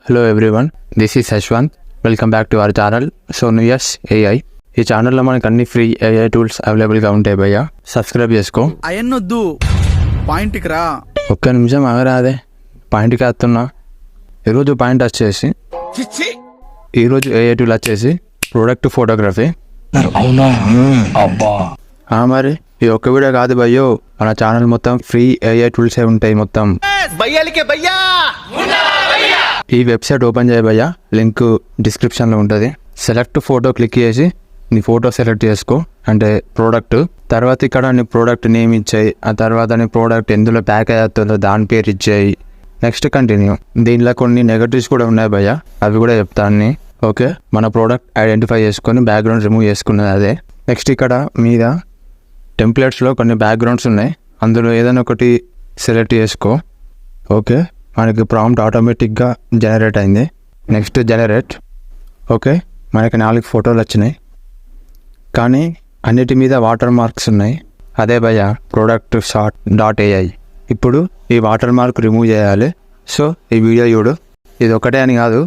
Hello everyone, this is Yashwant. Welcome back to our channel Sonuyas AI. ఈ ఛానల్లో మనకు అన్ని ఫ్రీ ఏఐ టూల్స్ అవైలబుల్గా ఉంటాయి భయ్య. సబ్స్క్రైబ్ చేసుకో. అయన్నొద్దు, పాయింట్కి రా. ఒక్క నిమిషం ఆగరాదే, పాయింట్కి వస్తున్నా. ఈరోజు పాయింట్ వచ్చేసి ఈరోజు ఏఐ టూల్ వచ్చేసి ప్రొడక్ట్ ఫోటోగ్రఫీ. అవునా? అబ్బా మరి ఈ ఒక్క వీడియో కాదు భయ్యో, మన ఛానల్ మొత్తం ఫ్రీ ఏఐ టూల్సే ఉంటాయి మొత్తం. ఈ వెబ్సైట్ ఓపెన్ చేయ భయ్యా, లింక్ డిస్క్రిప్షన్లో ఉంటుంది. సెలెక్ట్ ఫోటో క్లిక్ చేసి నీ ఫోటో సెలెక్ట్ చేసుకో, అంటే ప్రోడక్ట్. తర్వాత ఇక్కడ నీ ప్రోడక్ట్ నేమ్ ఇచ్చేయి. ఆ తర్వాత నీ ప్రోడక్ట్ ఎందులో ప్యాక్ అవుతుందో దాని పేరు ఇచ్చేయి. Next continue. దీనిలో కొన్ని నెగటివ్స్ కూడా ఉన్నాయి భయ్యా, అవి కూడా చెప్తాను. ఓకే, మన ప్రోడక్ట్ ఐడెంటిఫై చేసుకొని బ్యాక్గ్రౌండ్ రిమూవ్ చేసుకున్నది అదే. నెక్స్ట్ ఇక్కడ మీద టెంప్లెట్స్లో కొన్ని బ్యాక్గ్రౌండ్స్ ఉన్నాయి, అందులో ఏదైనా ఒకటి సెలెక్ట్ చేసుకో. ఓకే, మనకి ప్రాంప్ట్ ఆటోమేటిక్గా జనరేట్ అయింది. Next generate. ఓకే, మనకి 4 ఫోటోలు వచ్చినాయి, కానీ అన్నిటి మీద వాటర్ మార్క్స్ ఉన్నాయి. అదే భయ్య ప్రోడక్ట్ షాట్ డాట్ ఏఐ. ఇప్పుడు ఈ వాటర్ మార్క్ రిమూవ్ చేయాలి. సో ఈ వీడియో చూడు. ఇది ఒకటే అని కాదు,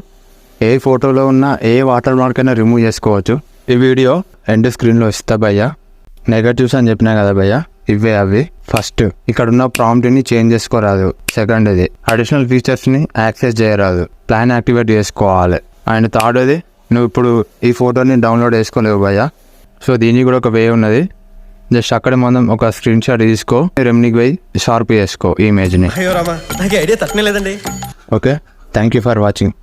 ఏ ఫోటోలో ఉన్న ఏ వాటర్ మార్క్ అయినా రిమూవ్ చేసుకోవచ్చు. ఈ వీడియో ఎండ్ స్క్రీన్లో ఇస్తా భయ్య. నెగటివ్స్ అని చెప్పినా కదా భయ్య, ఇవే అవి. ఫస్ట్ ఇక్కడ ఉన్న ప్రాంప్ట్ని చేంజ్ చేసుకోరాదు. సెకండ్ ఇది అడిషనల్ ఫీచర్స్ని యాక్సెస్ చేయరాదు, ప్లాన్ యాక్టివేట్ చేసుకోవాలి. అండ్ థర్డ్ ఇది నువ్వు ఇప్పుడు ఈ ఫోటోని డౌన్లోడ్ చేసుకోలేవు భయ్య. సో దీనికి కూడా ఒక వే ఉన్నది. జస్ట్ అక్కడ మనం ఒక స్క్రీన్ షాట్ తీసుకో, రెమ్నికి పోయి షార్ప్ చేసుకో ఈ ఇమేజ్ని. అయ్యో రామా, నాకు ఐడియా తట్టనే లేదండి. Okay, thank you for watching.